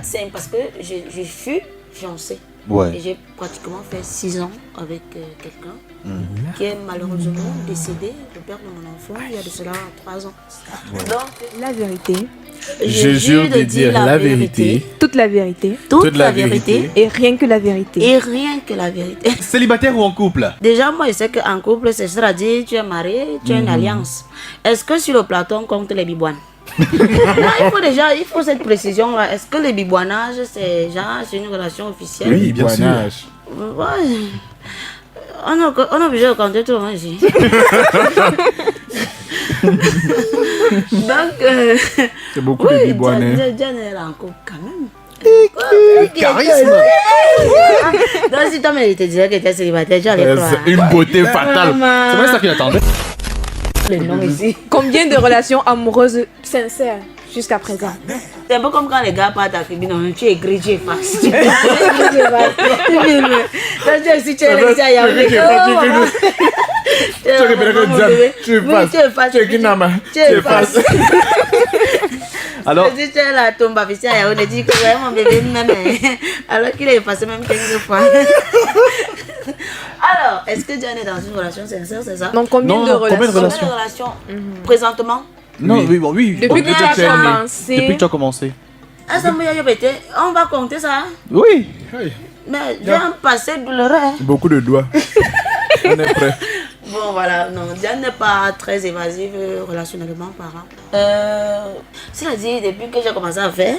C'est parce que je fus fiancée. Ouais. Et j'ai pratiquement fait 6 ans avec quelqu'un qui est malheureusement décédé, le père de mon enfant, il y a de cela 3 ans. Ouais. Donc, La vérité. Je jure de dire la vérité. Toute la vérité. Toute la vérité. Et rien que la vérité. Et rien que la vérité. Célibataire ou en couple? Déjà, moi, je sais qu'en couple, c'est-à-dire tu es marié, tu as une alliance. Est-ce que sur le plateau, on compte les bibouanes? Non, il faut cette précision-là. Est-ce que le bibouanage, c'est une relation officielle? Oui, bien sûr. Ouais. On est obligé de compter tout le monde ici. Donc, C'est beaucoup de bibouanais. Diane est en couple quand même. Charisme. Donc, si toi, il te disait que tu es célibataire, tu allais croire. C'est une beauté fatale. C'est vrai ça qu'il attendait. Le nom ici. Combien de relations amoureuses sincères jusqu'à présent? C'est un peu comme quand les gars partent à Kibi, non, tu écris, tu effaces. Tu écris, tu effaces. Si tu es laissé à Yaoundé, Tu réfléchis que Diane, tu effaces. Tu écris Nama, tu effaces. Alors, si tu es là, ton bébé, si à Yaoundé, dit que mon bébé même, alors qu'il est effacé même 15 fois. Alors, est-ce que Diane est dans une relation sincère, c'est ça? Donc combien de relations? Combien de relations présentement? non, oui. Depuis que tu as commencé. Depuis que tu as commencé. Ah, ça on va compter ça. Oui. Mais Diane passé douloureux. Beaucoup de doigts. On est prêt. Bon, voilà, non, Diane n'est pas très évasive relationnellement parlant. C'est-à-dire, depuis que j'ai commencé à faire.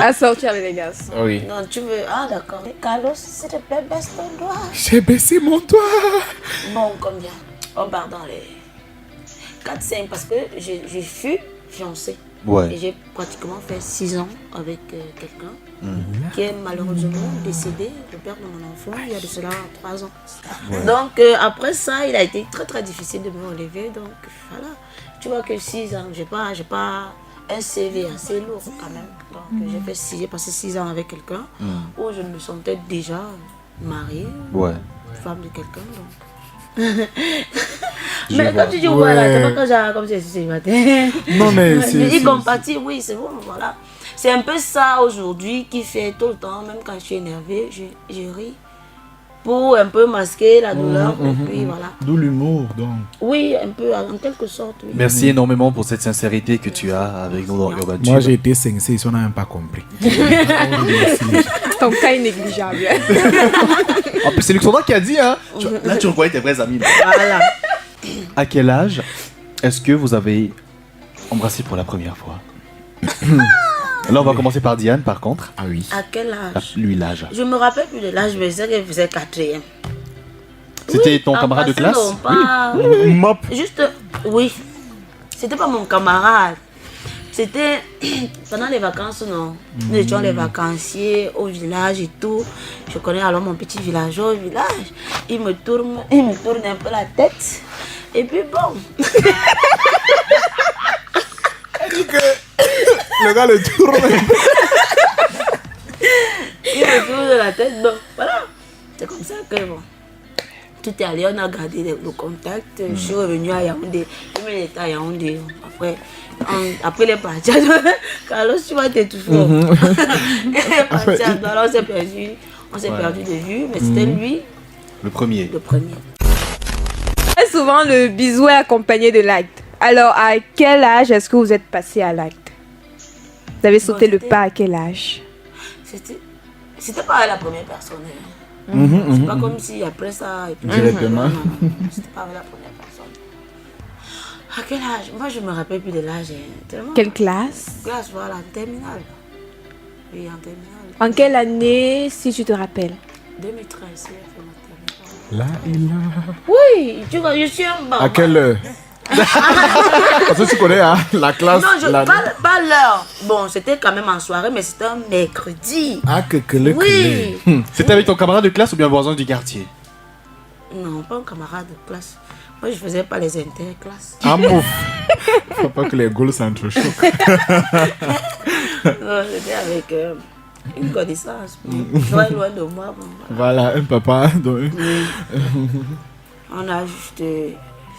À sortir avec les garçons. Oui. Non, tu veux. Ah, d'accord. Carlos, s'il te plaît, baisse ton doigt. J'ai baissé mon doigt. Bon, combien? On part dans les 4-5 parce que je fus fiancée. Ouais. Et j'ai pratiquement fait 6 ans avec quelqu'un qui est malheureusement décédé, le père de mon enfant, il y a de cela 3 ans. Ouais. Donc après ça, il a été très très difficile de me relever. Donc voilà, tu vois que 6 ans, j'ai pas un CV assez lourd quand même. Donc j'ai passé 6 ans avec quelqu'un où je me sentais déjà mariée, femme de quelqu'un. Mais quand tu dis voilà, c'est pas quand j'ai comme si je suis célibataire. Non mais Il compatit, oui, c'est bon, voilà. C'est un peu ça aujourd'hui qui fait tout le temps, même quand je suis énervée, je ris pour un peu masquer la douleur. Et puis voilà. D'où l'humour donc. Oui, un peu, en quelque sorte. Oui. Merci énormément pour cette sincérité que tu as avec nous dans Urban Tube. Moi j'ai été sincère, on n'a même pas compris. Ton cas est négligeable. En plus, c'est Luxandra qui a dit, hein. Là, tu reconnais tes vrais amis. Voilà. À quel âge est-ce que vous avez embrassé pour la première fois? Là, on va commencer par Diane, par contre. Ah oui. À quel âge? Lui, l'âge. Je me rappelle plus de l'âge, mais c'est qu'elle faisait 4e. C'était ton camarade de classe? Non, pas... Mop. Juste, oui. C'était pas mon camarade. C'était pendant les vacances, non. Nous étions les vacanciers au village et tout. Je connais alors mon petit villageois au village. Il me tourne un peu la tête. Et puis bon. Le gars le tourne. Il me tourne la tête. Donc voilà. C'est comme ça que bon. Tout est allé, on a gardé le contact. Je suis revenue à Yaoundé. Il était à Yaoundé. Après les parties, Carlos, tu vas t'étouffer. Alors on s'est perdu de vue, mais c'était lui. Le premier. Très souvent, le bisou est accompagné de l'acte. Alors, à quel âge est-ce que vous êtes passé à l'acte? Vous avez sauté le pas à quel âge? C'était pas la première personne. C'est pas comme si après ça... Directement. C'était pas la première personne. À quel âge? Moi, je me rappelle plus de l'âge. Quelle classe? Classe, voilà, en terminale. Oui, en terminale. En quelle année, si tu te rappelles? 2013, j'ai fait ma Là, terminale. il a... Oui, tu vois, je suis un bambin. À quelle heure? Parce que tu connais hein, la classe. Non, pas l'heure. Bon, c'était quand même en soirée, mais c'était un mercredi. Ah, que le Oui. C'était avec ton camarade de classe ou bien voisin du quartier? Non, pas un camarade de classe. Moi, je faisais pas les interclasses. Ah, mouf. Faut pas que les gaules s'entrechoquent. Non, c'était avec une connaissance. Très loin de moi. Bon, voilà, un papa. Donc... On a juste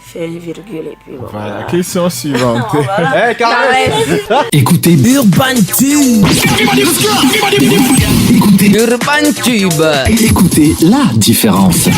fait une virgule et puis bon. Voilà, question suivante. Voilà. Eh, caresse. Écoutez Urban Tube. Écoutez Urban Tube. Écoutez la différence.